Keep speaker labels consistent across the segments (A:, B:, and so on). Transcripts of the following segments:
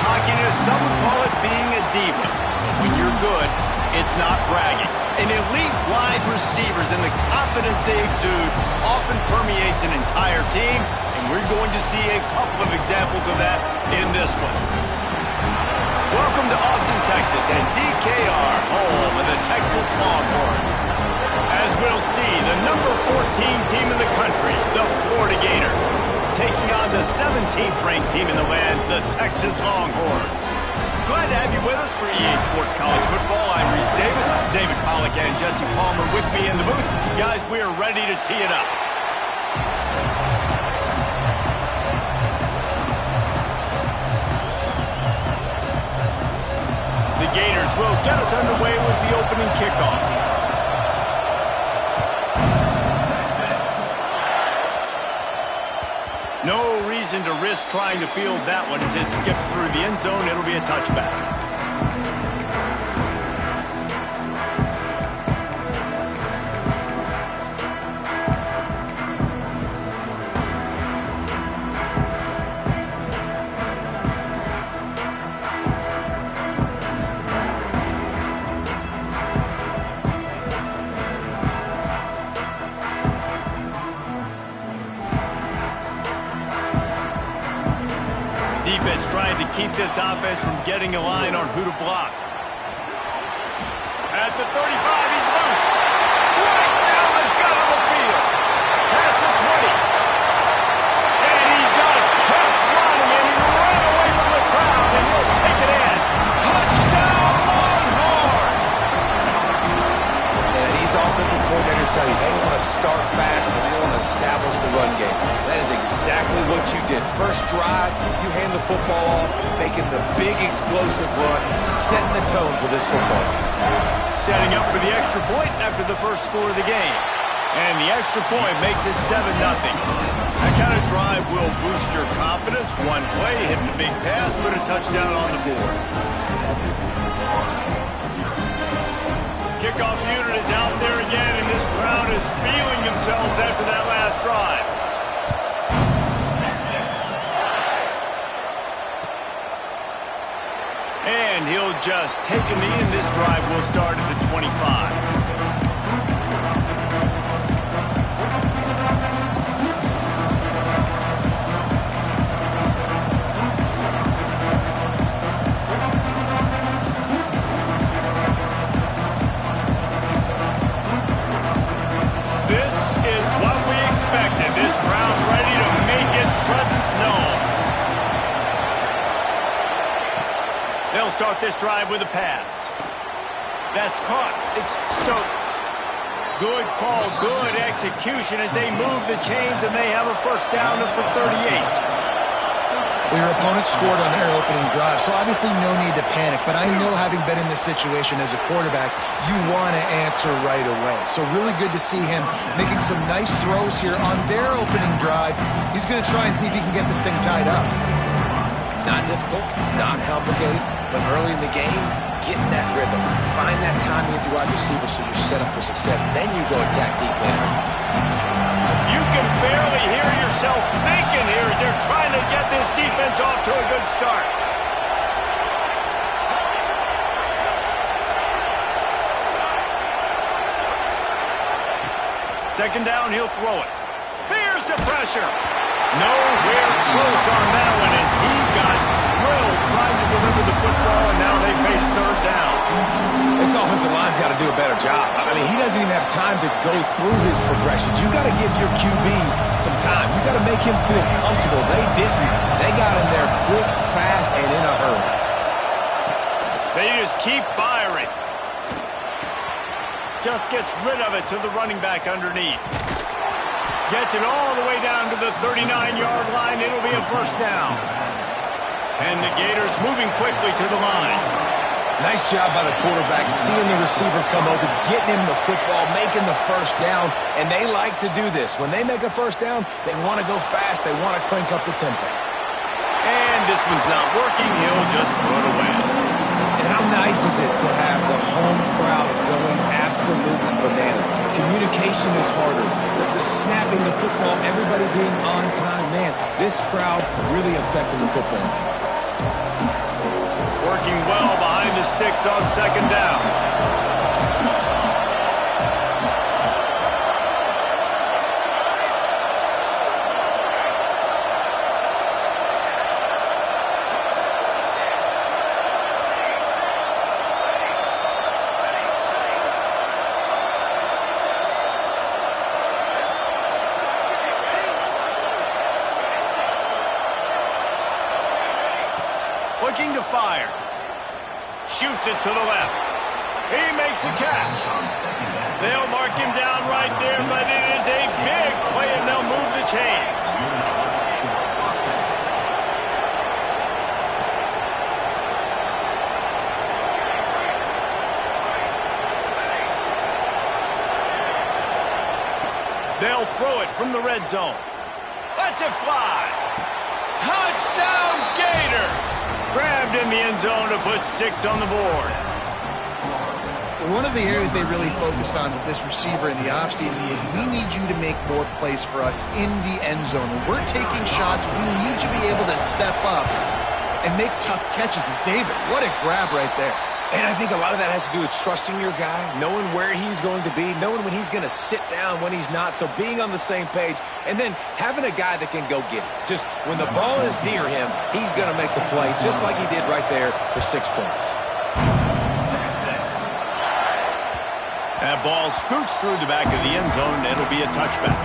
A: Cockiness, some would call it being a diva. But when you're good, it's not bragging. And elite wide receivers and the confidence they exude often permeates an entire team, and we're going to see a couple of examples of that in this one. Welcome to Austin, Texas, and DKR, home of the Texas Longhorns. As we'll see, the number 14 team in the country, the Florida Gators, taking on the 17th ranked team in the land, the Texas Longhorns. Glad to have you with us for EA Sports College Football. I'm Reese Davis, David Pollack, and Jesse Palmer with me in the booth. Guys, we are ready to tee it up. The Gators will get us underway with the opening kickoff. No reason to risk trying to field that one as it skips through the end zone. It'll be a touchback. Defense trying to keep this offense from getting a line on who to block. At the 35, he's loose. Right down the gut of the field. Past the 20. And he just kept running, and he ran away from the crowd, and he'll take it in. Touchdown, Longhorns!
B: Yeah, these offensive coordinators tell you they want to start fast and they want to establish the run game. That is exactly what you did. First drive, you hand the football off, making the big explosive run, setting the tone for this football.
A: Setting up for the extra point after the first score of the game. And the extra point makes it 7-0. That kind of drive will boost your confidence. One play, hit the big pass, put a touchdown on the board. Kickoff unit is out there again, and this crowd is feeling themselves after that last drive. And he'll just take a knee, and this drive will start at the 25. This is what we expected. This crowd ready to make its presence known. They'll start this drive with a pass. That's caught. It's Stokes. Good call, good execution as they move the chains, and they have a first down for 38.
C: Well, your opponent scored on their opening drive, so obviously no need to panic. But I know, having been in this situation as a quarterback, you want to answer right away. So really good to see him making some nice throws here on their opening drive. He's going to try and see if he can get this thing tied up.
B: Not difficult, not complicated, but early in the game, getting that rhythm. Find that timing with your wide receiver so you're set up for success. Then you go attack deep later.
A: You can barely hear yourself thinking here as they're trying to get this defense off to a good start. Second down, he'll throw it. Here's the pressure. Nowhere close on that one as he got drilled trying to deliver the football, and now they face third down.
B: This offensive line's got to do a better job. I mean, he doesn't even have time to go through his progressions. You got to give your QB some time. You got to make him feel comfortable. They didn't. They got in there quick, fast, and in a hurry.
A: They just keep firing. Just gets rid of it to the running back underneath. Gets it all the way down to the 39-yard line. It'll be a first down. And the Gators moving quickly to the line.
B: Nice job by the quarterback, seeing the receiver come open, getting him the football, making the first down, and they like to do this. When they make a first down, they want to go fast. They want to crank up the tempo.
A: And this one's not working. He'll just throw it away.
B: And how nice is it to have the home crowd going absolutely bananas? Communication is harder. The snapping the football, everybody being on time. Man, this crowd really affecting the football game.
A: Working well behind the sticks on second down. Looking to fire. Shoots it to the left. He makes a catch. They'll mark him down right there, but it is a big play, and they'll move the chains. They'll throw it from the red zone. Lets it fly. Touchdown, Gators! Grabbed in the end zone to put 6 on the board.
C: One of the areas they really focused on with this receiver in the offseason was we need you to make more plays for us in the end zone. When we're taking shots, we need you to be able to step up and make tough catches. And David, what a grab right there.
B: And I think a lot of that has to do with trusting your guy, knowing where he's going to be, knowing when he's going to sit down, when he's not, so being on the same page, and then having a guy that can go get it. Just when the ball is near him, he's going to make the play, just like he did right there for 6 points.
A: That ball scoots through the back of the end zone. It'll be a touchback.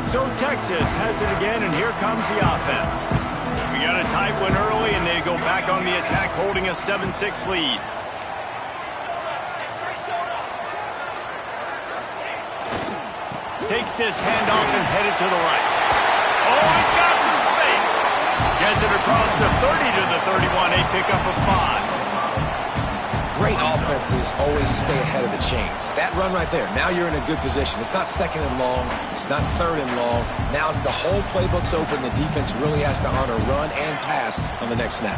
A: So Texas has it again, and here comes the offense. We got a tight one early, and they go back on the attack, holding a 7-6 lead. Takes this handoff and headed to the right. Oh, he's got some space. Gets it across the 30 to the 31, a pickup of 5.
B: Great offenses always stay ahead of the chains. That run right there, now you're in a good position. It's not second and long. It's not third and long. Now the whole playbook's open. The defense really has to honor run and pass on the next snap.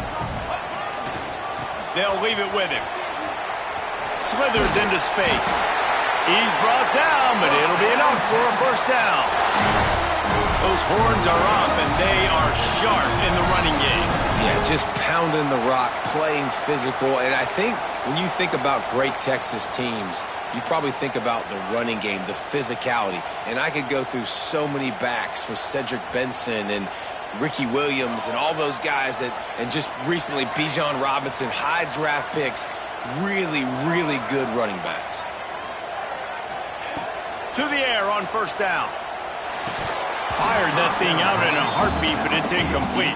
A: They'll leave it with him. Slithers into space. He's brought down, but it'll be enough for a first down. Those horns are up, and they are sharp in the running game.
B: Yeah, just pounding the rock, playing physical. And I think when you think about great Texas teams, you probably think about the running game, the physicality. And I could go through so many backs with Cedric Benson and Ricky Williams and all those guys that, and just recently Bijan Robinson, high draft picks, really, really good running backs.
A: To the air on first down. Fired that thing out in a heartbeat, but it's incomplete.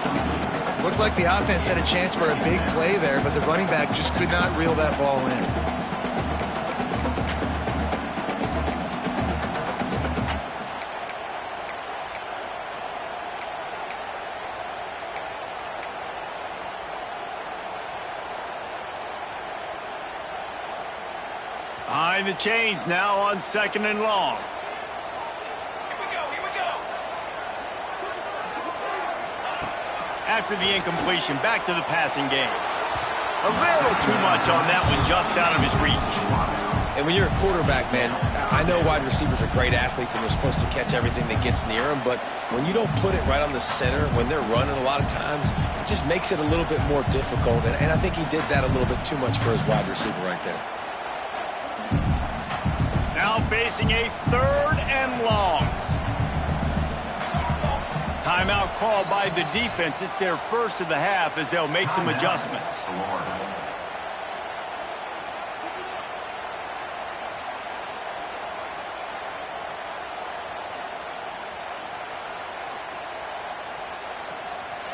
C: Looked like the offense had a chance for a big play there, but the running back just could not reel that ball in.
A: Behind the chains now on second and long. After the incompletion, back to the passing game. A little too much on that one, just out of his reach.
B: And when you're a quarterback, man, I know wide receivers are great athletes and they're supposed to catch everything that gets near them, but when you don't put it right on the center, when they're running a lot of times, it just makes it a little bit more difficult. And I think he did that a little bit too much for his wide receiver right there.
A: Now facing a third and long. Timeout called by the defense. It's their first of the half as they'll make some adjustments.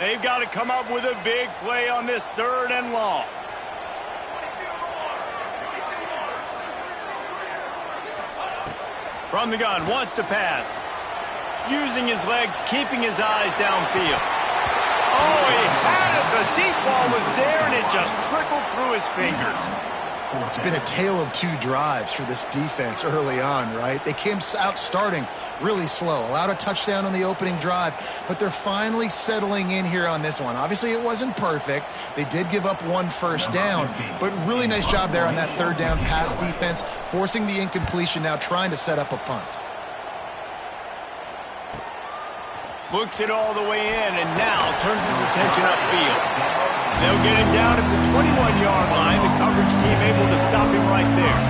A: They've got to come up with a big play on this third and long. From the gun, wants to pass. Using his legs, keeping his eyes downfield. Oh, he had it. The deep ball was there, and it just trickled through his fingers.
C: It's been a tale of two drives for this defense early on, right? They came out starting really slow, allowed a touchdown on the opening drive, but they're finally settling in here on this one. Obviously, it wasn't perfect. They did give up one first down, but really nice job there on that third down pass defense, forcing the incompletion, now trying to set up a punt.
A: Looks it all the way in, and now turns his attention upfield. They'll get him down at the 21-yard line. The coverage team able to stop him right there.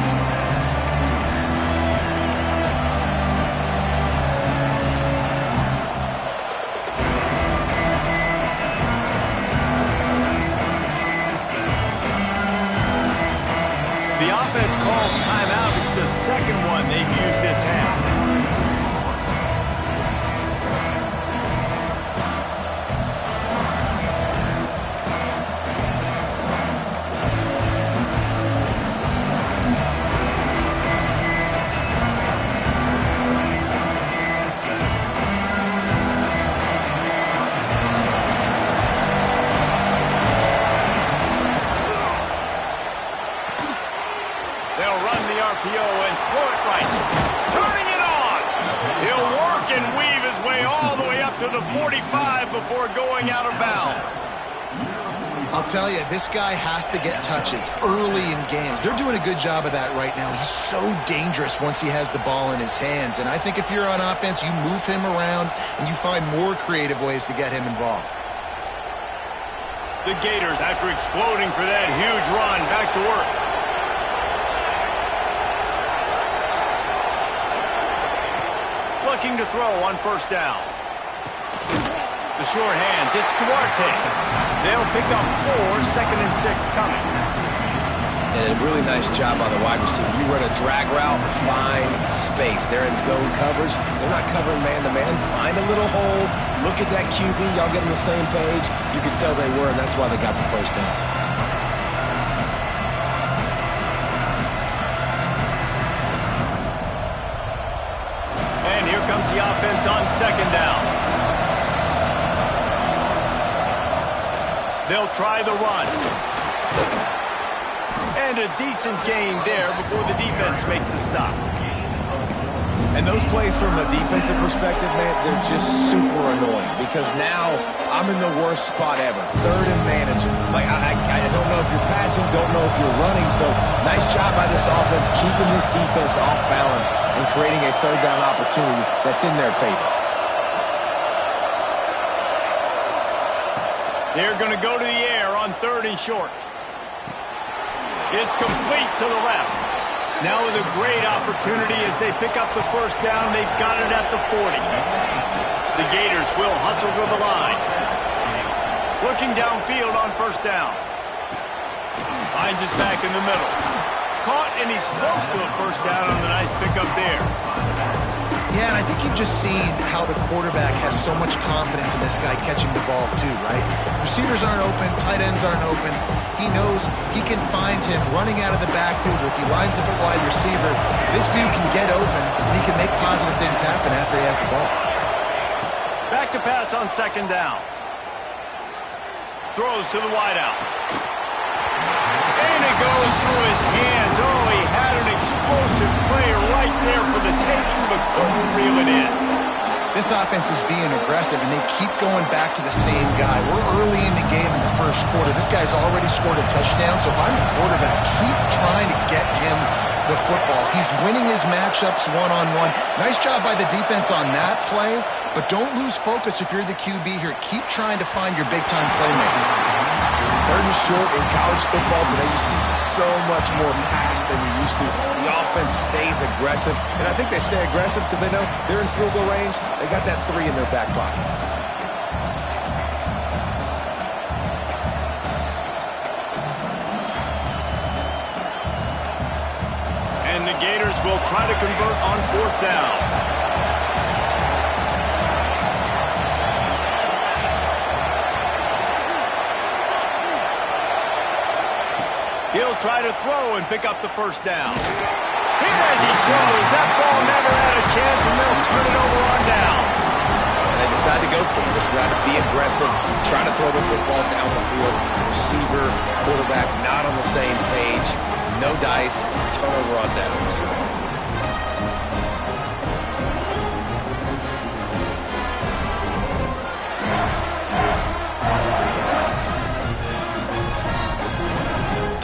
A: The offense calls timeout. It's the second one they've used this half. And throw it right. Turning it on. He'll work and weave his way all the way up to the 45 before going out of bounds.
C: I'll tell you, this guy has to get touches early in games. They're doing a good job of that right now. He's so dangerous once he has the ball in his hands. And I think if you're on offense, you move him around and you find more creative ways to get him involved.
A: The Gators, after exploding for that huge run, back to work. Looking to throw on first down. The short hands, it's Duarte. They'll pick up 4, 2nd and 6 coming.
B: And a really nice job on the wide receiver. You run a drag route, find space. They're in zone coverage. They're not covering man-to-man. Find a little hole. Look at that QB. Y'all get on the same page. You can tell they were, and that's why they got the first down.
A: And here comes the offense on second down. They'll try the run. And a decent gain there before the defense makes the stop.
B: And those plays from a defensive perspective, man, they're just super annoying because now I'm in the worst spot ever. Third and managing. Like, I don't know if you're passing, don't know if you're running. So nice job by this offense keeping this defense off balance and creating a third down opportunity that's in their favor.
A: They're going to go to the air on 3rd and short. It's complete to the left. Now with a great opportunity as they pick up the first down. They've got it at the 40. The Gators will hustle to the line. Looking downfield on first down. Finds his back in the middle. Caught, and he's close to a first down on the nice pickup there.
C: Yeah, and I think you've just seen how the quarterback has so much confidence in this guy catching the ball too, right? Receivers aren't open, tight ends aren't open. He knows he can find him running out of the backfield, or if he lines up at wide receiver, this dude can get open, and he can make positive things happen after he has the ball.
A: Back to pass on second down. Throws to the wideout. And it goes through his hands. Oh, he had an explosive player right there for the taking, but couldn't reel it in.
C: This offense is being aggressive, and they keep going back to the same guy. We're early in the game in the first quarter. This guy's already scored a touchdown, so if I'm the quarterback, keep trying to get him the football. He's winning his matchups one-on-one. Nice job by the defense on that play, but don't lose focus if you're the QB here. Keep trying to find your big-time playmaker.
B: 3rd and short in college football today, you see so much more pass than you used to. The offense stays aggressive, and I think they stay aggressive because they know they're in field goal range. They got that 3 in their back pocket.
A: And the Gators will try to convert on 4th down. He'll try to throw and pick up the first down. Here as he throws, that ball never had a chance, and they'll turn it over on downs.
B: And they decide to go for it. They decide to be aggressive, try to throw the football down the field. Receiver, quarterback not on the same page. No dice, turnover on downs.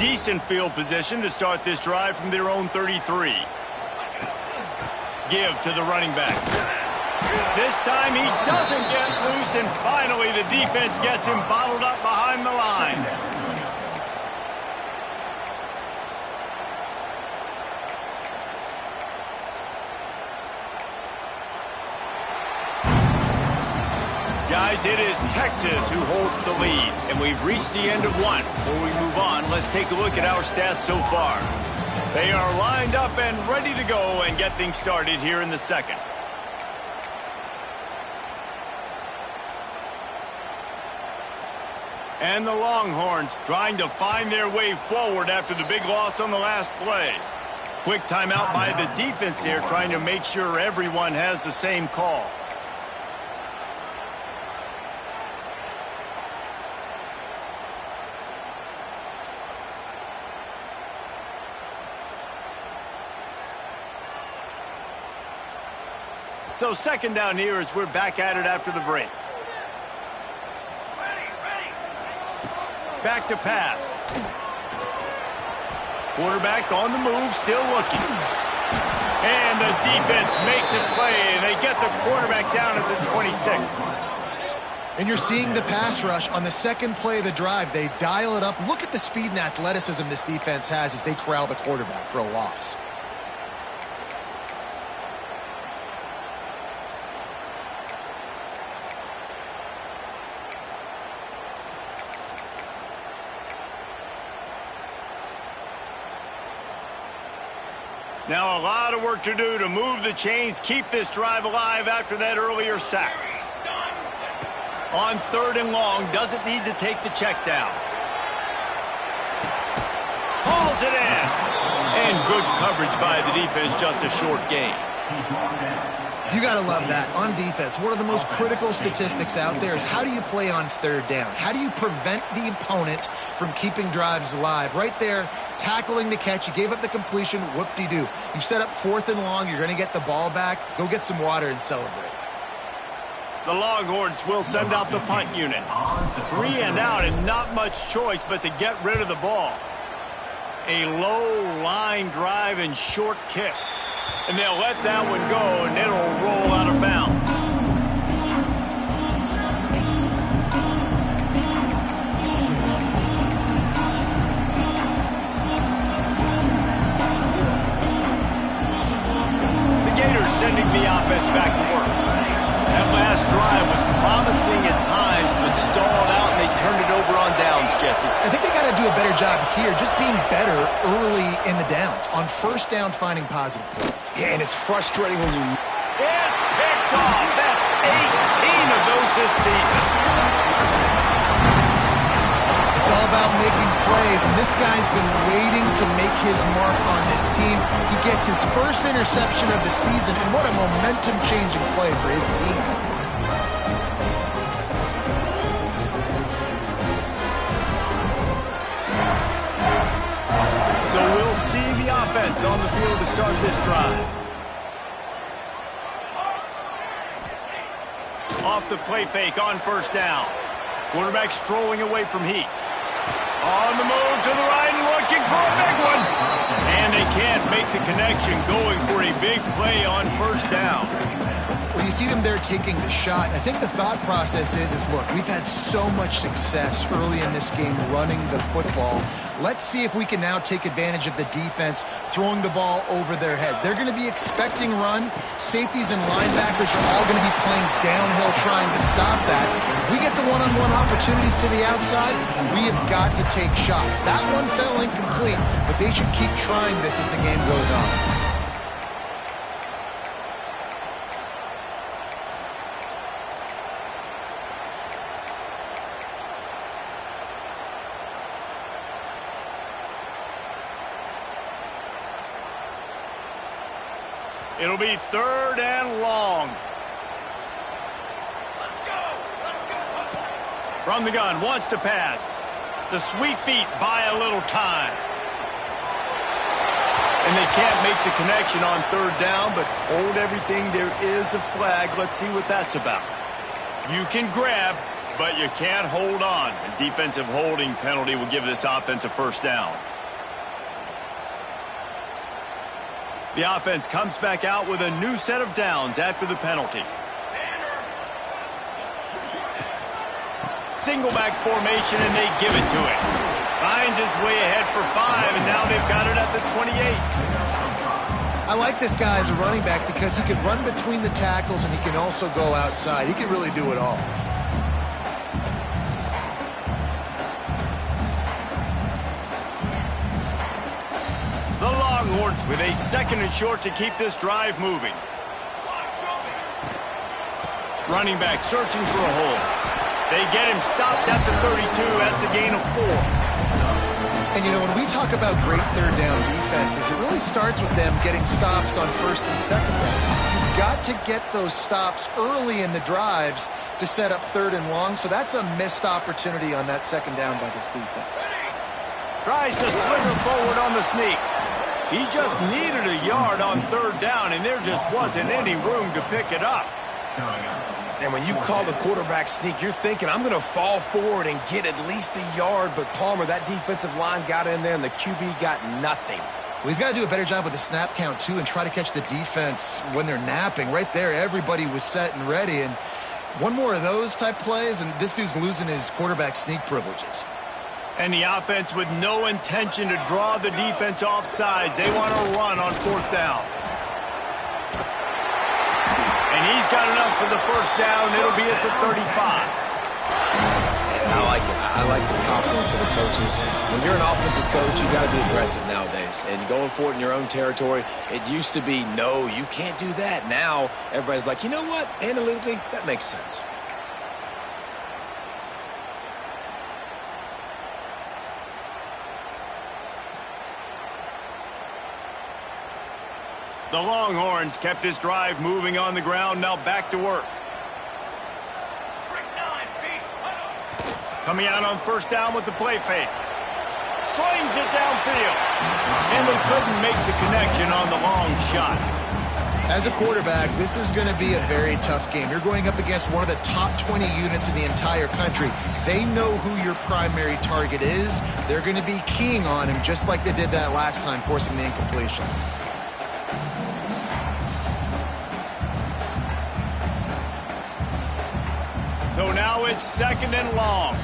A: Decent field position to start this drive from their own 33. Give to the running back. This time he doesn't get loose, and finally the defense gets him bottled up behind the line. Guys, it is Texas who holds the lead, and we've reached the end of one. Before we move on, let's take a look at our stats so far. They are lined up and ready to go and get things started here in the second. And the Longhorns trying to find their way forward after the big loss on the last play. Quick timeout by the defense there, trying to make sure everyone has the same call. So second down here as we're back at it after the break. Back to pass. Quarterback on the move, still looking. And the defense makes it play, and they get the quarterback down at the 26.
C: And you're seeing the pass rush on the second play of the drive. They dial it up. Look at the speed and athleticism this defense has as they corral the quarterback for a loss.
A: Now a lot of work to do to move the chains, keep this drive alive after that earlier sack. On third and long, doesn't need to take the check down. Hauls it in. And good coverage by the defense, just a short gain.
C: You got to love that. On defense, one of the most critical statistics out there is how do you play on third down? How do you prevent the opponent from keeping drives alive? Right there, tackling the catch. You gave up the completion. Whoop-de-doo. You set up fourth and long. You're going to get the ball back. Go get some water and celebrate.
A: The Longhorns will send out the punt unit. 3 and out and not much choice but to get rid of the ball. A low line drive and short kick. And they'll let that one go, and it'll roll out of bounds. The Gators sending the offense back to work. That last drive was promising at times, but stalled out, and they turned it over on downs, Jesse.
C: I think they got to do a better job here, just being better early in the downs. On first down, finding positive plays.
B: Yeah, and it's frustrating when you...
A: It's picked off. That's 18 of those this season.
C: It's all about making plays, and this guy's been waiting to make his mark on this team. He gets his first interception of the season, and what a momentum-changing play for his team.
A: So we'll see the offense on the field to start this drive. Off the play fake on first down. Quarterback strolling away from heat. On the move to the right and looking for a big one. And they can't make the connection, going for a big play on first down.
C: Well, you see them there taking the shot. I think the thought process is look, we've had so much success early in this game running the football. Let's see if we can now take advantage of the defense throwing the ball over their heads. They're going to be expecting run. Safeties and linebackers are all going to be playing downhill trying to stop that. If we get the one-on-one opportunities to the outside, we have got to take shots. That one fell incomplete, but they should keep trying this as the game goes on.
A: It'll be third and long. From the gun, wants to pass. The sweet feet buy a little time. And they can't make the connection on third down, but hold everything. There is a flag. Let's see what that's about. You can grab, but you can't hold on. A defensive holding penalty will give this offense a first down. The offense comes back out with a new set of downs after the penalty. Single back formation, and they give it to it. Finds his way ahead for 5, and now they've got it at the 28.
C: I like this guy as a running back because he can run between the tackles and he can also go outside. He can really do it all.
A: The Longhorns with a 2nd and short to keep this drive moving. Running back searching for a hole. They get him stopped at the 32. That's a gain of 4.
C: And, you know, when we talk about great third down defenses, it really starts with them getting stops on 1st and 2nd down. You've got to get those stops early in the drives to set up 3rd and long, so that's a missed opportunity on that 2nd down by this defense.
A: Tries to slinger forward on the sneak. He just needed a yard on 3rd down, and there just wasn't any room to pick it up.
B: And when you call the quarterback sneak, you're thinking, I'm going to fall forward and get at least a yard. But, Palmer, that defensive line got in there, and the QB got nothing.
C: Well, he's got to do a better job with the snap count, too, and try to catch the defense when they're napping. Right there, everybody was set and ready. And one more of those type plays, and this dude's losing his quarterback sneak privileges.
A: And the offense with no intention to draw the defense off sides. They want to run on 4th down. And he's got enough for the first down. It'll be at the 35.
B: Yeah, I like it. I like the confidence of the coaches. When you're an offensive coach, you got to be aggressive nowadays. And going for it in your own territory, it used to be, no, you can't do that. Now, everybody's like, you know what? Analytically, that makes sense.
A: The Longhorns kept this drive moving on the ground. Now back to work. Coming out on 1st down with the play fake. Slings it downfield. And they couldn't make the connection on the long shot.
C: As a quarterback, this is going to be a very tough game. You're going up against one of the top 20 units in the entire country. They know who your primary target is. They're going to be keying on him just like they did that last time, forcing the incompletion.
A: So now it's 2nd and long.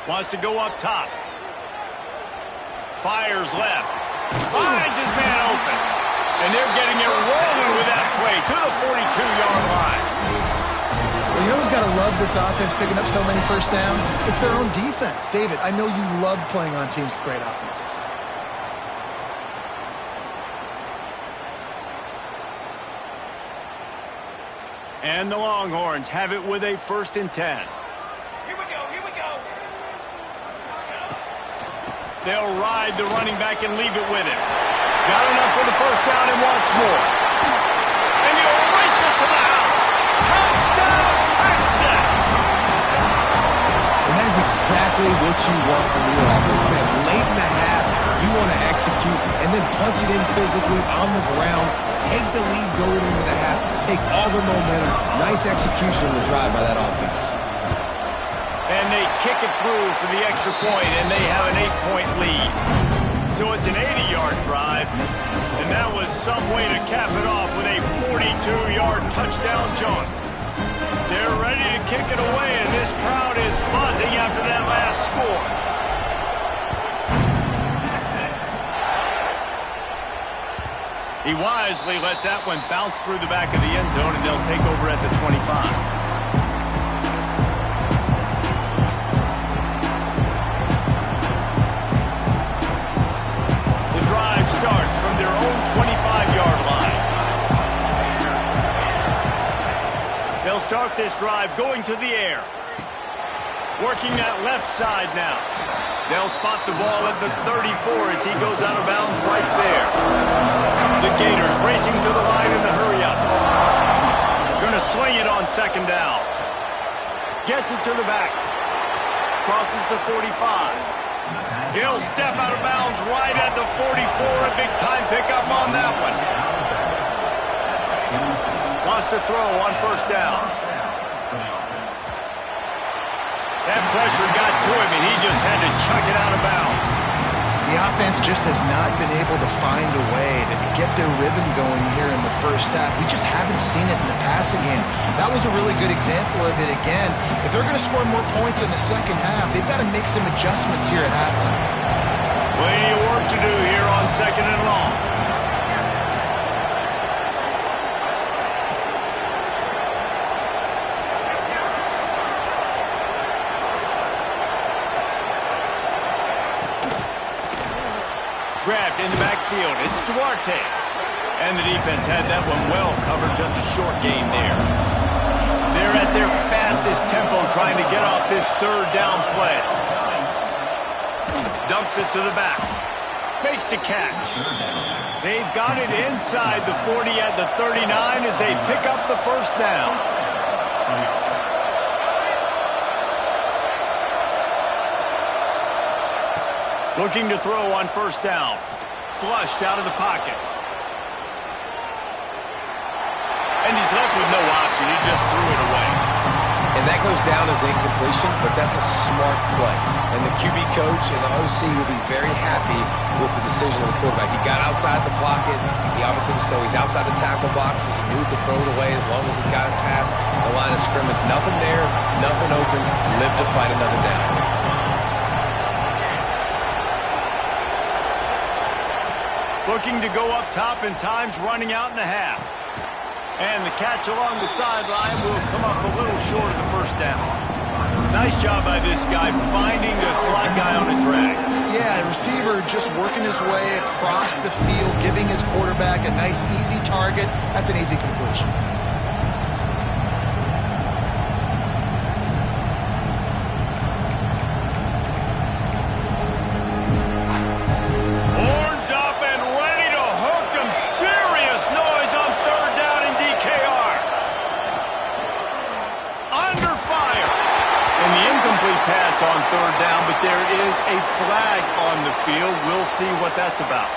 A: Wants to go up top. Fires left. Finds his man open. And they're getting it rolling with that play to the 42-yard line.
C: Well, you know who's got to love this offense picking up so many first downs? It's their own defense. David, I know you love playing on teams with great offenses.
A: And the Longhorns have it with a 1st and 10.
D: Here we go.
A: They'll ride the running back and leave it with him. Got enough for the first down and wants more. And he'll race it to the house. Touchdown, Texas!
B: And that is exactly what you want from your offense, man. Late in the half, you want to execute and then punch it in physically on the ground. Take the lead going into the half. Take all the momentum. Nice execution on the drive by that offense.
A: And they kick it through for the extra point, and they have an 8-point lead. So it's an 80-yard drive, and that was some way to cap it off with a 42-yard touchdown jump. They're ready to kick it away, and this crowd is buzzing after that last score. He wisely lets that one bounce through the back of the end zone, and they'll take over at the 25. Starts from their own 25-yard line. They'll start this drive going to the air. Working that left side now. They'll spot the ball at the 34 as he goes out of bounds right there. The Gators racing to the line in the hurry-up. Going to swing it on second down. Gets it to the back. Crosses the 45. He'll step out of bounds right at the 44. A big-time pickup on that one. Lost a throw on first down. That pressure got to him, and he just had to chuck it out of bounds.
C: The offense just has not been able to find a way to get their rhythm going here in the first half. We just haven't seen it in the passing game. That was a really good example of it again. If they're going to score more points in the second half, they've got to make some adjustments here at halftime.
A: Plenty of work to do here on second and long. Grabbed in the backfield. It's Duarte. And the defense had that one well covered. Just a short game there. They're at their fastest tempo trying to get off this third down play. Dumps it to the back. Makes the catch. They've got it inside the 40 at the 39 as they pick up the first down. Looking to throw on first down. Flushed out of the pocket. And he's left with no option. He just threw it away.
B: And that goes down as incompletion, but that's a smart play. And the QB coach and the OC will be very happy with the decision of the quarterback. He got outside the pocket. He obviously was so he's outside the tackle boxes. He knew he could throw it away as long as he got it past the line of scrimmage. Nothing there, nothing open. Lived to fight another down.
A: Looking to go up top, and time's running out in the half. And the catch along the sideline will come up a little short of the first down. Nice job by this guy finding the slot guy on a drag.
C: Yeah, the receiver just working his way across the field, giving his quarterback a nice, easy target. That's an easy completion.
A: On third down, but there is a flag on the field. We'll see what that's about.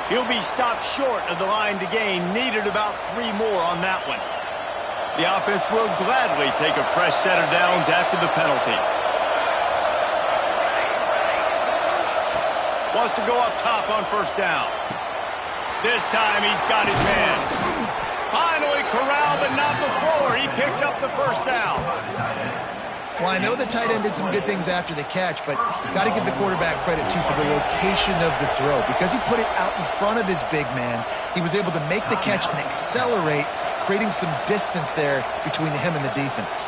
A: He'll be stopped short of the line to gain. Needed about 3 more on that one. The offense will gladly take a fresh set of downs after the penalty. Wants to go up top on first down. This time he's got his man. Finally corralled, but not before. He picks up the first down.
C: Well, I know the tight end did some good things after the catch, but got to give the quarterback credit, too, for the location of the throw. Because he put it out in front of his big man, he was able to make the catch and accelerate, creating some distance there between him and the defense.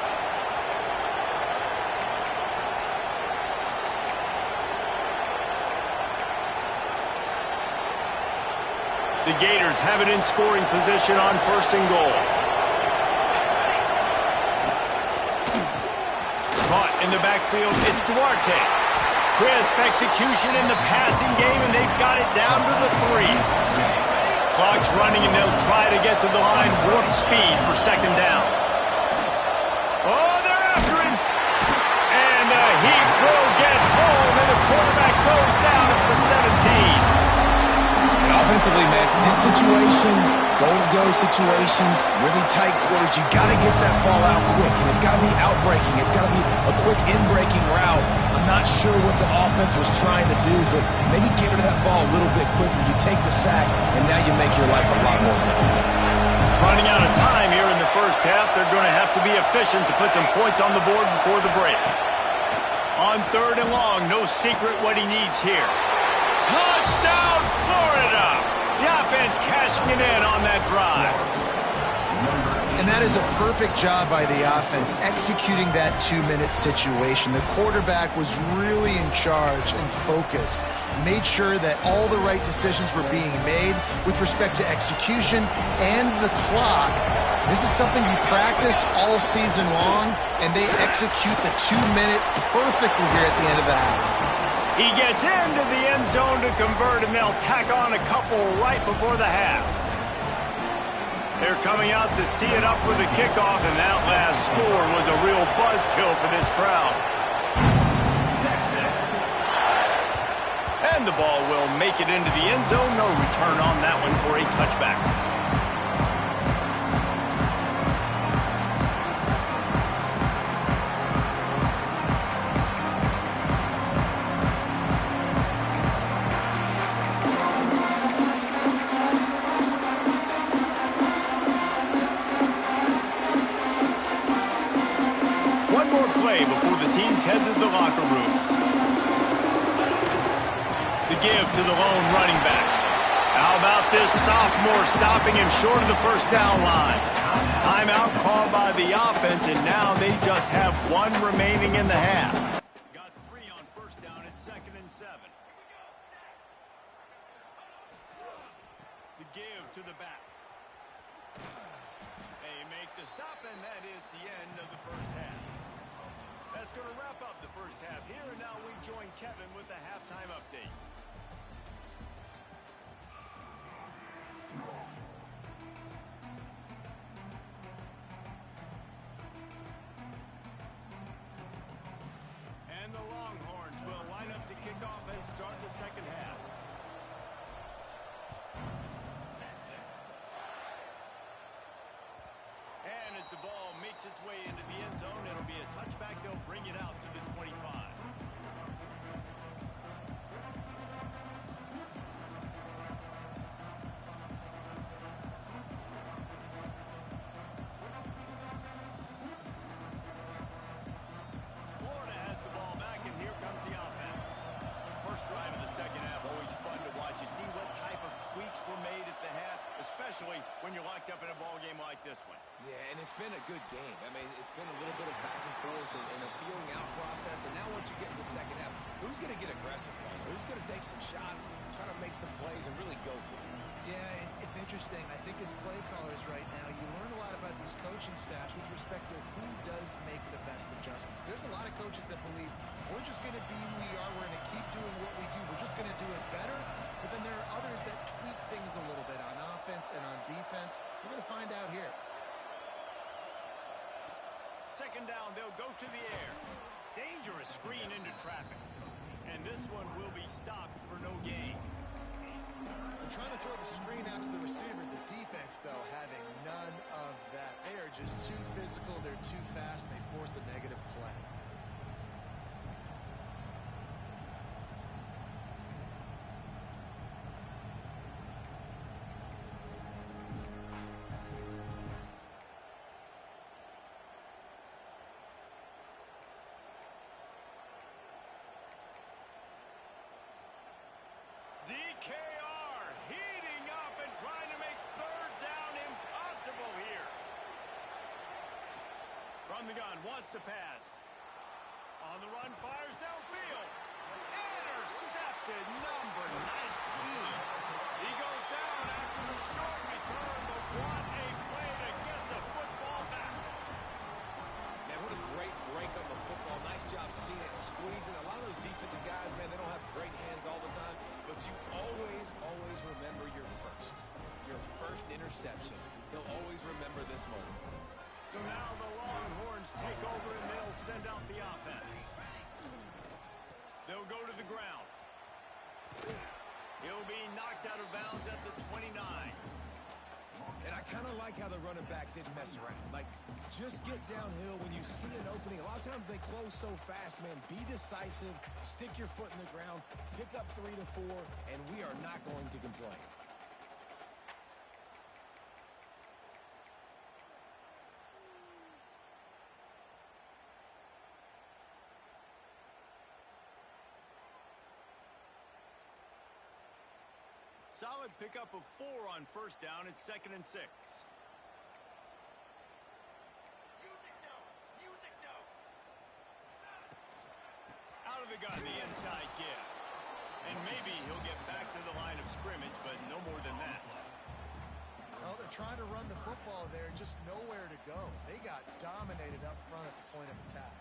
A: The Gators have it in scoring position on first and goal. Caught in the backfield, it's Duarte. Crisp execution in the passing game, and they've got it down to the 3. Clock's running, and they'll try to get to the line warp speed for second down. Oh, they're after him! And the Heat will get home, and the quarterback goes down at the 17.
B: And offensively, man, this situation, goal-to-go situations, really tight quarters, you got to get that ball out quick, and it's got to be out-breaking. It's got to be a quick in-breaking route. I'm not sure what the offense was trying to do, but maybe get rid of that ball a little bit quicker. You take the sack, and now you make your life a lot more difficult.
A: Running out of time here in the first half, they're going to have to be efficient to put some points on the board before the break. On third and long, no secret what he needs here. Touchdown, Florida! The offense cashing it in on that drive.
C: And that is a perfect job by the offense, executing that 2-minute situation. The quarterback was really in charge and focused. Made sure that all the right decisions were being made with respect to execution and the clock. This is something you practice all season long, and they execute the 2-minute perfectly here at the end of the half.
A: He gets into the end zone to convert, and they'll tack on a couple right before the half. They're coming out to tee it up for the kickoff, and that last score was a real buzzkill for this crowd. And the ball will make it into the end zone. No return on that one for a touchback. One more play before the teams head to the locker rooms. The give to the lone running back. How about this sophomore stopping him short of the first down line? Timeout called by the offense, and now they just have one remaining in the half. Got 3 on first down at 2nd and 7. The give to the back. They make the stop, and that is the end of the first half. That's going to wrap up the first half here, and now we join Kevin with the halftime update. And the Longhorns will line up to kick off and start the second half. And as the ball makes its way into the end zone, it'll be a touchback. They'll bring it out to the 25. Florida has the ball back, and here comes the offense. First drive of the second half, always fun to watch. You see what type of tweaks were made at the half, especially when you're locked up in a ball game like this one.
B: Yeah, and it's been a good game. I mean, it's been a little bit of back and forth and a feeling out process. And now once you get in the second half, who's going to get aggressive, Paul? Who's going to take some shots, try to make some plays, and really go for it?
C: Yeah, it's interesting. I think as play callers right now, you learn a lot about these coaching staffs with respect to who does make the best adjustments. There's a lot of coaches that believe we're just going to be who we are. We're going to keep doing what we do. We're just going to do it better. But then there are others that tweak things a little bit on offense and on defense. We're going to find out here.
A: Second down, they'll go to the air. Dangerous screen into traffic. And this one will be stopped for no gain.
C: They're trying to throw the screen out to the receiver. The defense, though, having none of that. They are just too physical. They're too fast. And they force a negative play.
A: DKR heating up and trying to make third down impossible here. From the gun, wants to pass. On the run, fires downfield. Intercepted, number 19. He goes down after the short return, but what a play to get the football back.
B: Man, what a great break on the football. Nice job seeing it squeezing. A lot of those defensive guys, man, they don't have great hands all the time. But you always remember your first interception. He'll always remember this moment.
A: So now the Longhorns take over and they'll send out the offense. They'll go to the ground. He'll be knocked out of bounds at the 29.
B: And I kind of like how the running back didn't mess around. Like, just get downhill when you see an opening. A lot of times they close so fast, man. Be decisive, stick your foot in the ground, pick up 3 to 4, and we are not going to complain.
A: Solid pickup of 4 on first down at 2nd and 6. Out of the gun, the inside give. And maybe he'll get back to the line of scrimmage, but no more than that.
C: Well, they're trying to run the football there, just nowhere to go. They got dominated up front at the point of attack.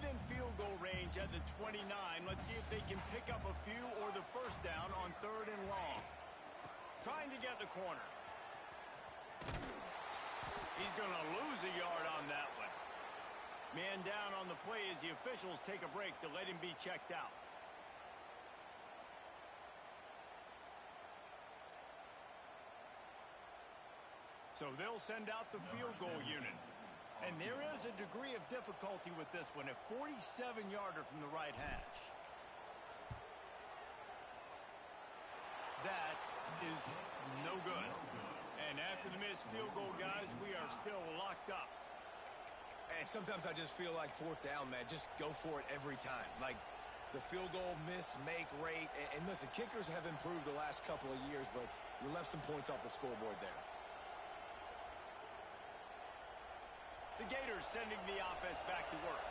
A: within field goal range at the 29. Let's see if they can pick up a few or the first down on 3rd and long. Trying to get the corner. He's going to lose a yard on that one. Man down on the play as the officials take a break to let him be checked out. So they'll send out the field goal unit. And there is a degree of difficulty with this one, a 47-yarder from the right hash. That is no good. And after the missed field goal, guys, we are still locked up.
B: And sometimes I just feel like 4th down, man. Just go for it every time. Like the field goal miss-make rate. And listen, kickers have improved the last couple of years, but you left some points off the scoreboard there.
A: The Gators sending the offense back to work.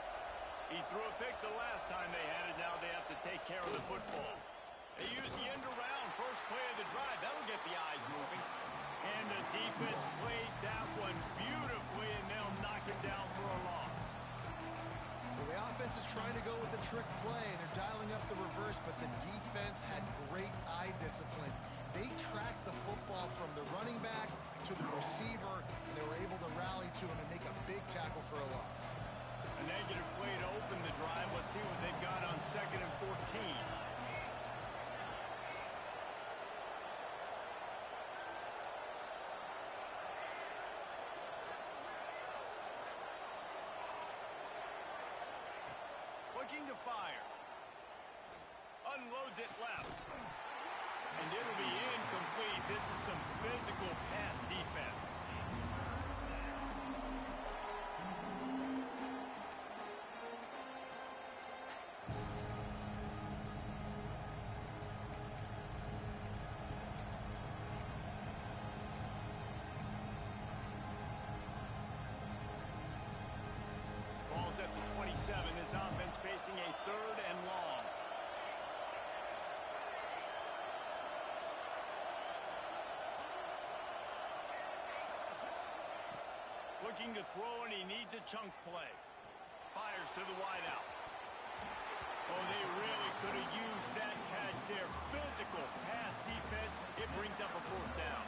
A: He threw a pick the last time they had it. Now they have to take care of the football. They use the end around first play of the drive. That'll get the eyes moving. And the defense played that one beautifully, and they'll knock him down for a loss.
C: Well, the offense is trying to go with a trick play, and they're dialing up the reverse, but the defense had great eye discipline. They tracked the football from the running back to the receiver, and they were able to rally to him and make a big tackle for a loss.
A: A negative play to open the drive. Let's see what they've got on 2nd and 14. Looking to fire. Unloads it left. And it'll be incomplete. This is some physical pass defense. Ball's at the 27. This offense facing a 3rd and long. Looking to throw, and he needs a chunk play. Fires to the wideout. Oh, they really could have used that catch there. Physical pass defense. It brings up a 4th down.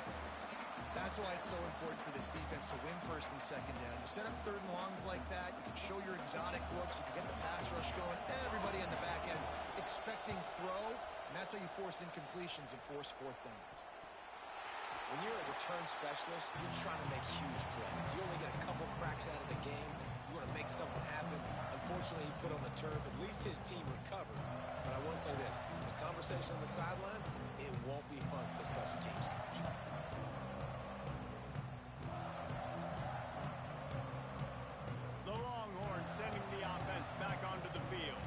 C: That's why it's so important for this defense to win 1st and 2nd down. You set up 3rd and longs like that, you can show your exotic looks, you can get the pass rush going, everybody on the back end expecting throw, and that's how you force incompletions and force 4th downs.
B: When you're a return specialist, you're trying to make huge plays. You only get a couple cracks out of the game. You want to make something happen. Unfortunately, he put on the turf. At least his team recovered. But I want to say this. The conversation on the sideline, it won't be fun for the special teams coach.
A: The Longhorns sending the offense back onto the field.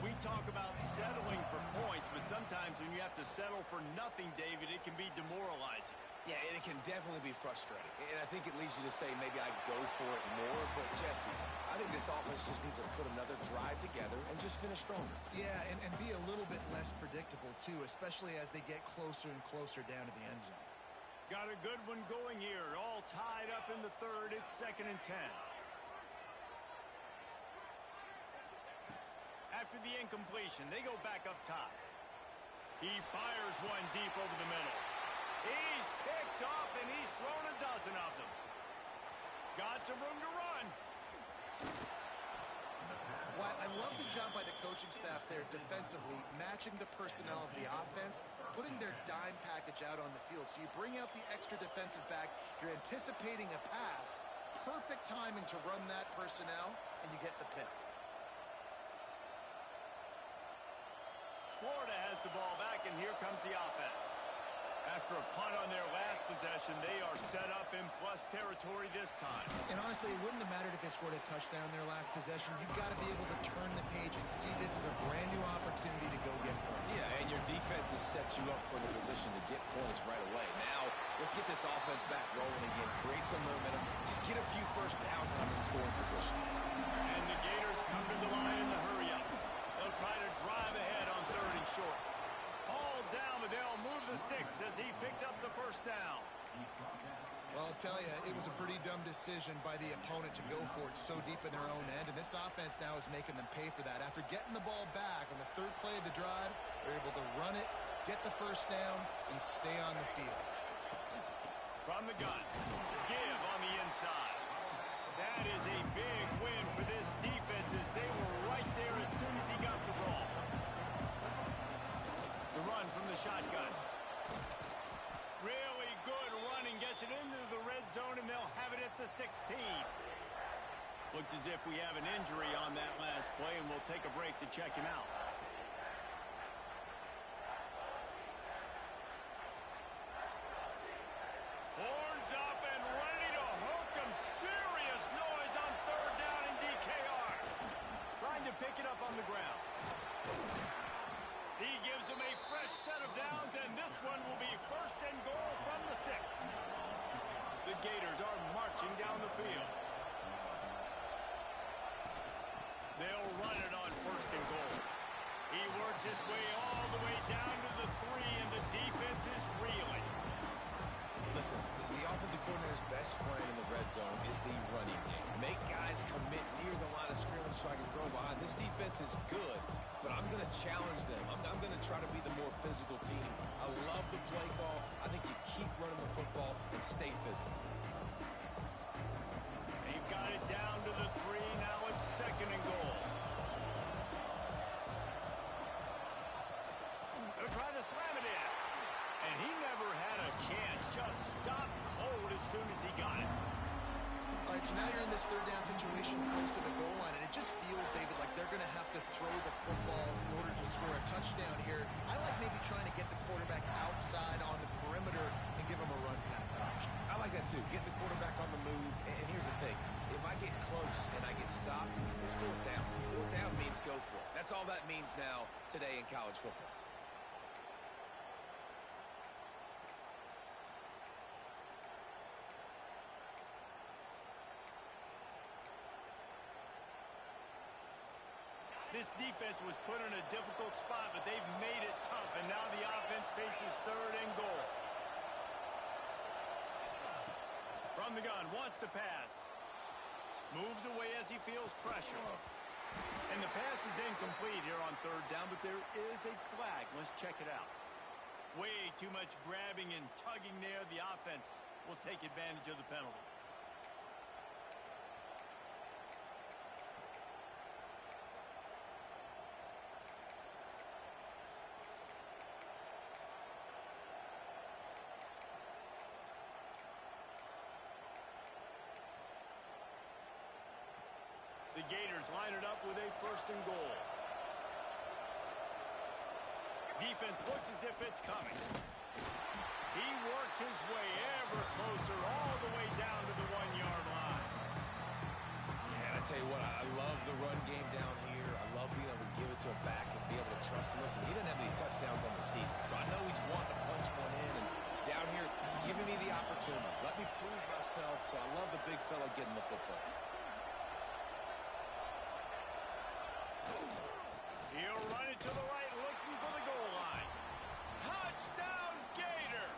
A: We talk about settling for points, but sometimes when you have to settle for nothing, David, it can be demoralizing.
B: Yeah, and it can definitely be frustrating. And I think it leads you to say maybe I go for it more. But, Jesse, I think this offense just needs to put another drive together and just finish stronger. Yeah,
C: and be a little bit less predictable, too, especially as they get closer and closer down to the end zone.
A: Got a good one going here. All tied up in the 3rd. It's 2nd and 10. After the incompletion, they go back up top. He fires one deep over the middle. He's picked off, and he's thrown a dozen of them. Got some room to run.
C: Well, I love the job by the coaching staff there defensively, matching the personnel of the offense, putting their dime package out on the field. So you bring out the extra defensive back, you're anticipating a pass, perfect timing to run that personnel, and you get the pick.
A: Florida has the ball back, and here comes the offense. After a punt on their last possession, they are set up in plus territory this time.
C: And honestly, it wouldn't have mattered if they scored a touchdown their last possession. You've got to be able to turn the page and see this as a brand new opportunity to go get points.
B: Yeah, and your defense has set you up for the position to get points right away. Now, let's get this offense back rolling again, create some momentum, just get a few first downs on the scoring position.
A: And the Gators come to the line in the hurry-up. They'll try to drive ahead on 3rd and short. All down, but they'll move the sticks as he picks up the first down.
C: Well, I'll tell you, it was a pretty dumb decision by the opponent to go for it so deep in their own end, and this offense now is making them pay for that. After getting the ball back on the third play of the drive, they're able to run it, get the first down, and stay on the field.
A: From the gun, give on the inside. That is a big win for this defense as they were right there as soon as he got the ball. The run from the shotgun. Really good running, gets it into the red zone, and they'll have it at the 16. Looks as if we have an injury on that last play, and we'll take a break to check him out. Horns up and ready to hook him. Serious noise on third down in DKR. Trying to pick it up on the ground. He gives him a fresh set of downs, and this one will be first and goal from the 6. The Gators are marching down the field. They'll run it on first and goal. He works his way all the way down to the 3, and the defense is reeling.
B: Listen, the offensive coordinator's best friend in the red zone is the running game. Make guys commit near the line of scrimmage so I can throw behind. This defense is good, but I'm going to challenge them. I'm going to try to be the more physical team. I love the play call. I think you keep running the football and stay physical.
A: They've got it down to the 3. Now it's second and goal. They're trying to slam it in. And he never had a chance. Just stopped cold as soon as he got it.
C: All right, so now you're in this third down situation close to the goal line, and it just feels, David, like they're going to have to throw the football in order to score a touchdown here. I like maybe trying to get the quarterback outside on the perimeter and give him a run-pass option.
B: I like that, too. Get the quarterback on the move. And here's the thing. If I get close and I get stopped, it's fourth down. Fourth down means go for it. That's all that means now today in college football.
A: This defense was put in a difficult spot, but they've made it tough, and now the offense faces third and goal. From the gun, wants to pass. Moves away as he feels pressure. And the pass is incomplete here on third down, but there is a flag. Let's check it out. Way too much grabbing and tugging there. The offense will take advantage of the penalty. The Gators line it up with a first and goal. Defense looks as if it's coming. He works his way ever closer all the way down to the 1-yard line.
B: Yeah, I tell you what, I love the run game down here. I love being able to give it to a back and be able to trust him. Listen, he didn't have any touchdowns on the season, so I know he's wanting to punch one in. And down here, giving me the opportunity. Let me prove myself, so I love the big fella getting the football.
A: He'll run it to the right, looking for the goal line. Touchdown, Gator!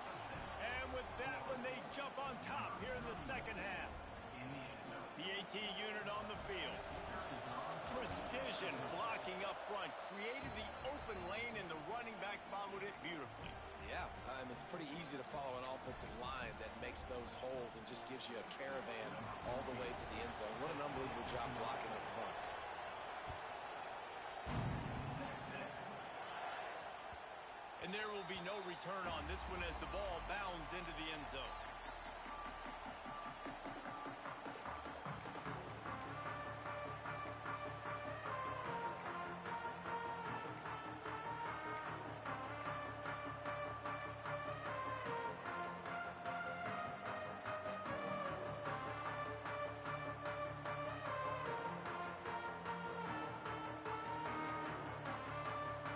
A: And with that one, they jump on top here in the second half. The AT unit on the field. Precision blocking up front. Created the open lane, and the running back followed it beautifully.
B: Yeah, it's pretty easy to follow an offensive line that makes those holes and just gives you a caravan all the way to the end zone. What an unbelievable job blocking up front.
A: And there will be no return on this one as the ball bounds into the end zone.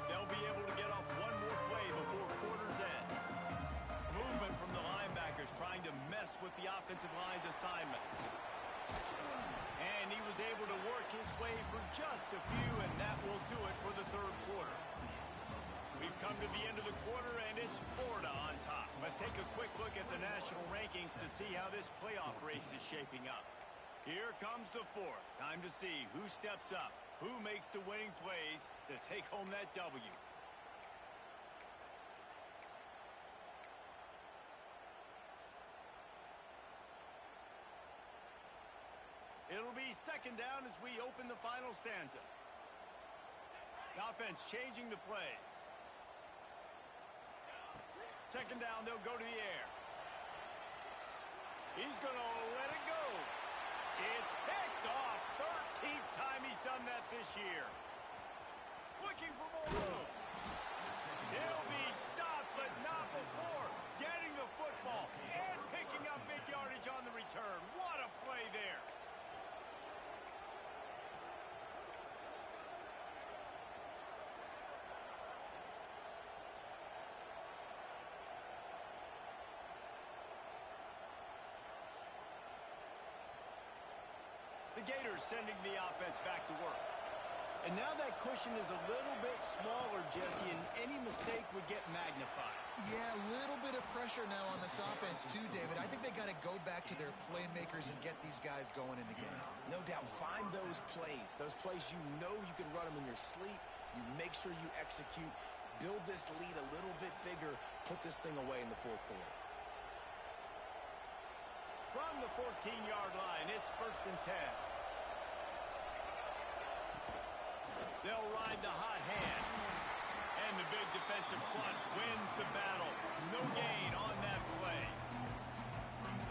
A: They'll be able to get off one more play before quarter's end. Movement from the linebackers trying to mess with the offensive line's assignments. And he was able to work his way for just a few, and that will do it for the third quarter. We've come to the end of the quarter, and it's Florida on top. Let's take a quick look at the national rankings to see how this playoff race is shaping up. Here comes the fourth. Time to see who steps up, who makes the winning plays to take home that W. It'll be second down as we open the final stanza. The offense changing the play. Second down, they'll go to the air. He's going to let it go. It's picked off. 13th time he's done that this year. Looking for more room. He'll be stopped, but not before getting the football and picking up big yardage on the return. What a play there. The Gators sending the offense back to work. And now that cushion is a little bit smaller, Jesse, and any mistake would get magnified.
C: Yeah, a little bit of pressure now on this offense too, David. I think they got to go back to their playmakers and get these guys going in the game.
B: No doubt. Find those plays you know you can run them in your sleep. You make sure you execute. Build this lead a little bit bigger. Put this thing away in the fourth quarter.
A: From the 14-yard line, it's 1st and 10. They'll ride the hot hand. And the big defensive front wins the battle. No gain on that play.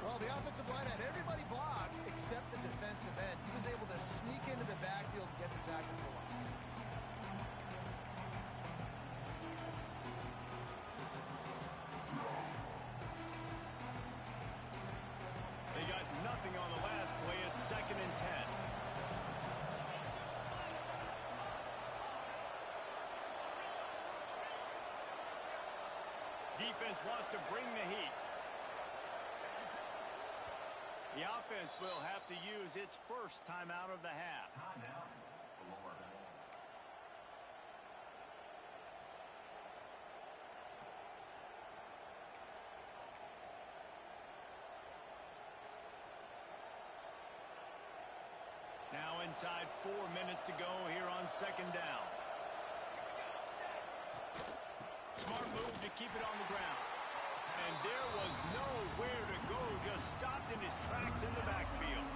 C: Well, the offensive line had everybody blocked except the defensive end. He was able to sneak into the backfield and get the tackle for loss.
A: They got nothing on the last play. It's 2nd and 10. Defense wants to bring the heat. The offense will have to use its first timeout of the half. Now inside 4 minutes to go here on 2nd down. Smart move to keep it on the ground. And there was nowhere to go, just stopped in his tracks in the backfield.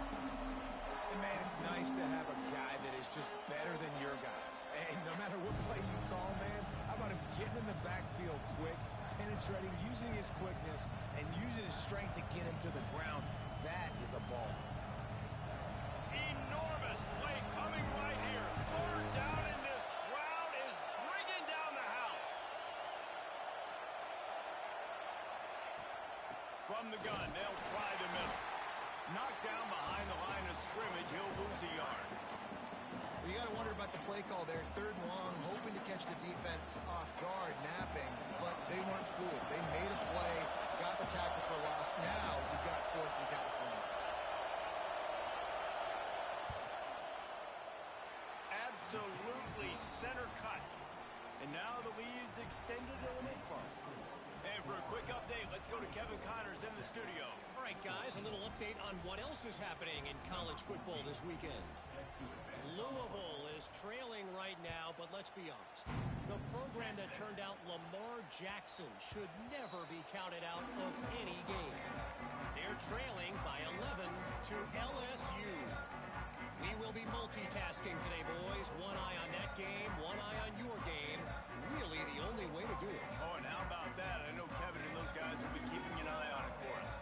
B: And man, it's nice to have a guy that is just better than your guys. And no matter what play you call, man, how about him getting in the backfield quick, penetrating, using his quickness, and using his strength to get him to the ground. That is a ball.
A: Enormous play coming right here. 3rd down, and this crowd is bringing down the house. From the gun, they'll try the middle. Knocked down behind the line of scrimmage, he'll lose a yard.
C: Well, you got to wonder about the play call there. 3rd and long, hoping to catch the defense off guard, napping, but they weren't fooled. They made a play, got the tackle for loss. Now you've got 4th and California.
A: Absolutely center cut. And now the lead is extended a little further. And for a quick update, let's go to Kevin Connors in the studio.
D: All right, guys, a little update on what else is happening in college football this weekend. Louisville is trailing right now, but let's be honest. The program that turned out Lamar Jackson should never be counted out of any game. They're trailing by 11 to LSU. We will be multitasking today, boys. One eye on that game, one eye on your game. Really the only way to do it.
A: Oh, and how about that? I know Kevin and those guys will be keeping an eye on it for us.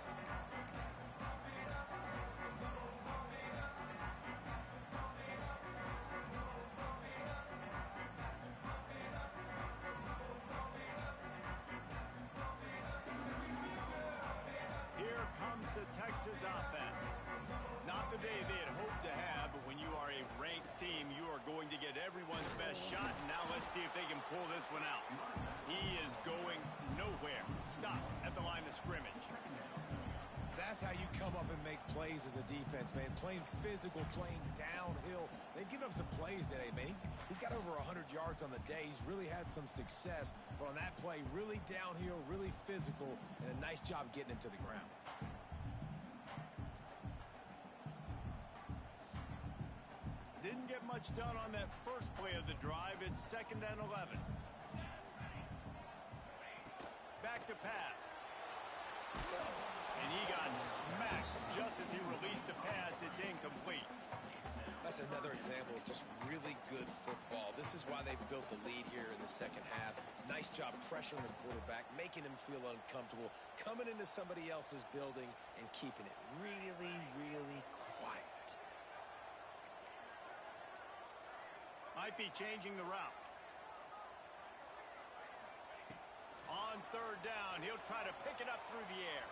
A: Here comes the Texas offense. Not the day they had hoped to have, but when you are a ranked team, you are going to get everyone's best shot. And now let's see if they can pull this one out. He is going nowhere. Stop at the line of scrimmage.
B: That's how you come up and make plays as a defense, man. Playing physical, playing downhill. They've given up some plays today, man. He's got over 100 yards yards on the day. He's really had some success, but on that play, really downhill, really physical, and a nice job getting him to the ground.
A: Didn't get much done on that first play of the drive. It's 2nd and 11. Back to pass. And he got smacked just as he released the pass. It's incomplete.
B: That's another example of just really good football. This is why they built the lead here in the second half. Nice job pressuring the quarterback, making him feel uncomfortable, coming into somebody else's building and keeping it really, really quiet.
A: Might be changing the route. On 3rd down, he'll try to pick it up through the air.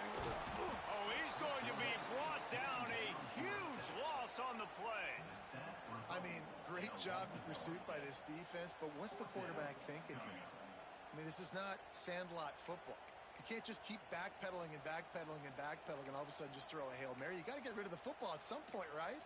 A: Oh, he's going to be brought down. A huge loss on the play.
C: I mean, great job in pursuit by this defense, but what's the quarterback thinking here? I mean, this is not sandlot football. You can't just keep backpedaling and backpedaling and backpedaling and all of a sudden just throw a Hail Mary. You got to get rid of the football at some point, right?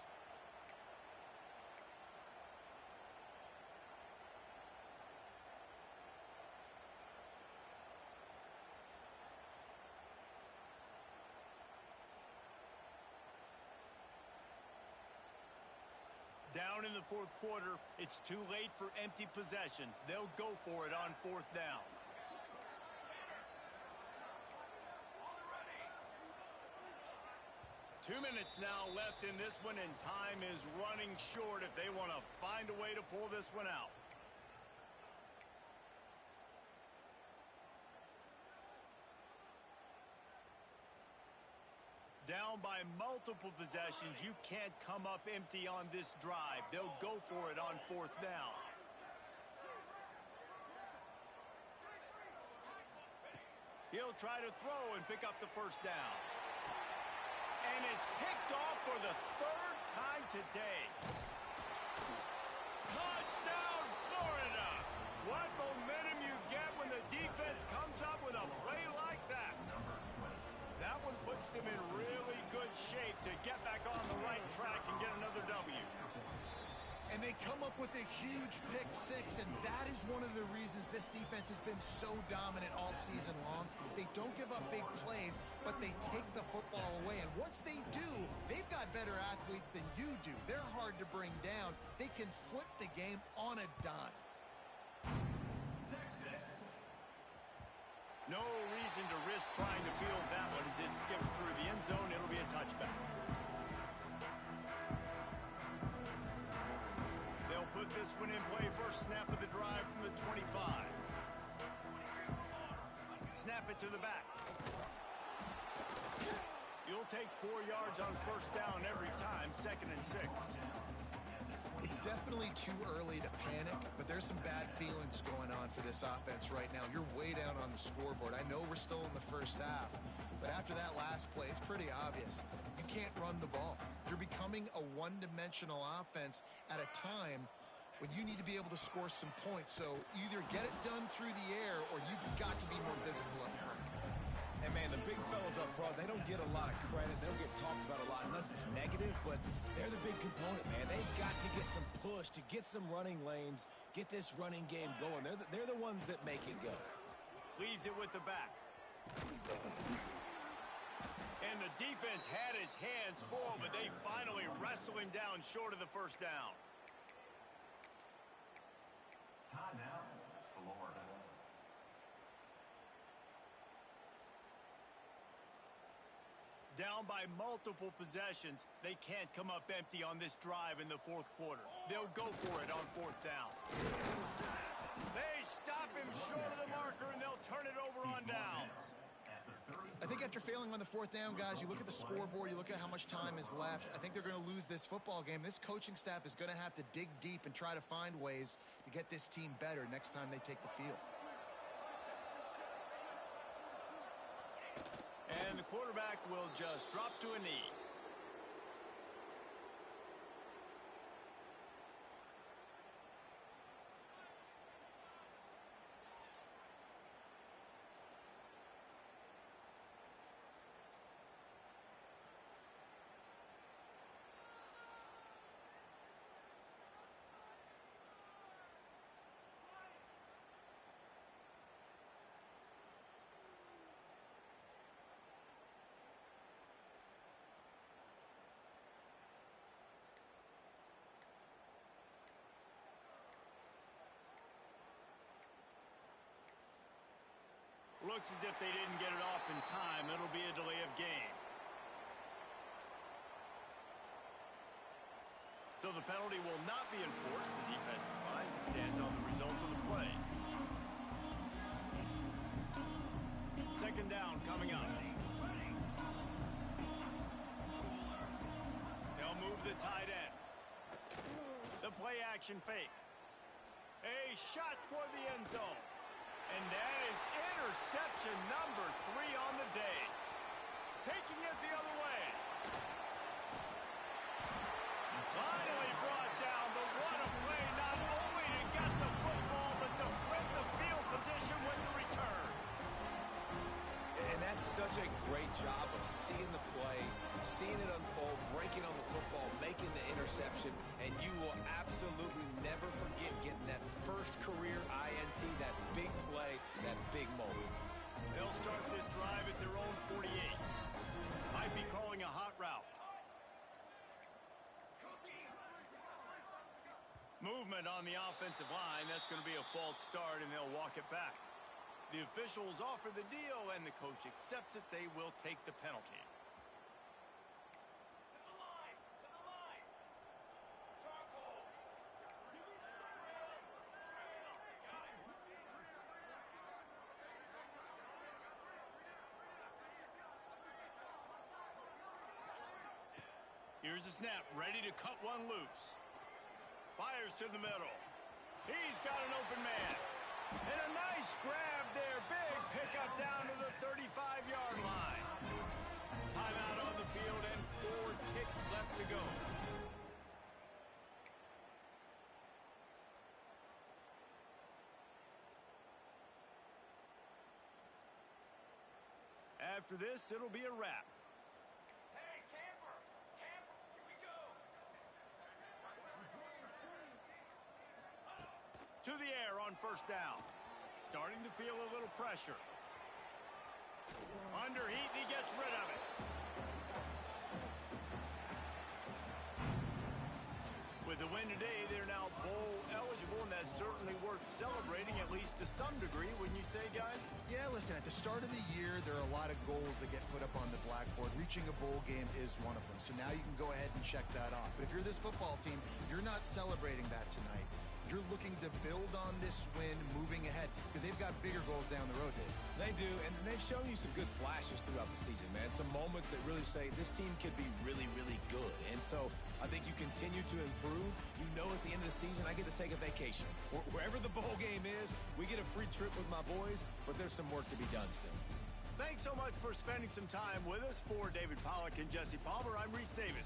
A: Down in the 4th quarter, it's too late for empty possessions. They'll go for it on 4th down. Two minutes now left in this one, and time is running short if they want to find a way to pull this one out. Down by multiple possessions, you can't come up empty on this drive. They'll go for it on 4th down. He'll try to throw and pick up the 1st down. And it's picked off for the 3rd time today. Touchdown, Florida! What momentum you get when the defense comes up with a play like that. That one puts them in really good shape to get back on the right track and get another W.
C: And they come up with a huge pick 6, and that is one of the reasons this defense has been so dominant all season long. They don't give up big plays, but they take the football away. And once they do, they've got better athletes than you do. They're hard to bring down. They can flip the game on a dime.
A: No reason to risk trying to field that one as it skips through the end zone. It'll be a touchback. They'll put this one in play. First snap of the drive from the 25. Snap it to the back. You'll take 4 yards on 1st down every time. 2nd and 6.
C: It's definitely too early to panic, but there's some bad feelings going on for this offense right now. You're way down on the scoreboard. I know we're still in the 1st half, but after that last play, it's pretty obvious. You can't run the ball. You're becoming a one-dimensional offense at a time when you need to be able to score some points. So either get it done through the air or you've got to be more physical up front.
B: And, man, the big fellas up front, they don't get a lot of credit. They don't get talked about a lot unless it's negative, but they're the big component, man. They've got to get some push, to get some running lanes, get this running game going. They're the ones that make it go.
A: Leaves it with the back. And the defense had his hands full, but they finally wrestle him down short of the 1st down.
E: Timeout, Florida.
A: Down by multiple possessions, they can't come up empty on this drive in the 4th quarter. They'll go for it on 4th down. They stop him short of the marker, and they'll turn it over on downs.
C: I think after failing on the 4th down, guys, you look at the scoreboard, you look at how much time is left. I think they're going to lose this football game. This coaching staff is going to have to dig deep and try to find ways to get this team better next time they take the field.
A: And the quarterback will just drop to a knee. looks as if they didn't get it off in time. It'll be a delay of game. So the penalty will not be enforced. The defense declines and stands on the result of the play. Second down coming up. They'll move the tight end. The play action fake. A shot toward the end zone. And that is interception number 3 on the day. Taking it the other way. Finally brought down, but what a play, not only to get the football, but to flip the field position with the return.
B: And that's such a great job of seeing the play, seeing it unfold, breaking on the football, making the interception, and you will absolutely never forget getting that first career INT, that big play, that big moment.
A: They'll start this drive at their own 48. Might be calling a hot route. Movement on the offensive line. That's going to be a false start, and they'll walk it back. The officials offer the deal, and the coach accepts it. They will take the penalty.
E: To the line! To the line! Charcoal!
A: Here's the snap, ready to cut one loose. Fires to the middle. He's got an open man. And a nice grab there. Big pickup down to the 35-yard line. Timeout on the field and 4 ticks left to go. After this, it'll be a wrap.
E: Hey, camper! Camper! Here we go!
A: To the air on first down. Starting to feel a little pressure. Under heat, and he gets rid of it. With the win today, they're now bowl eligible, and that's certainly worth celebrating, at least to some degree, wouldn't you say, guys?
C: Yeah, listen, at the start of the year, there are a lot of goals that get put up on the blackboard. Reaching a bowl game is one of them. So now you can go ahead and check that off. But if you're this football team, you're not celebrating that tonight. You're looking to build on this win moving ahead because they've got bigger goals down the road, Dave.
B: They do, and they've shown you some good flashes throughout the season, man. Some moments that really say this team could be really, really good. And so I think you continue to improve. You know at the end of the season, I get to take a vacation. Wherever the bowl game is, we get a free trip with my boys, but there's some work to be done still.
A: Thanks so much for spending some time with us. For David Pollack and Jesse Palmer, I'm Reese Davis.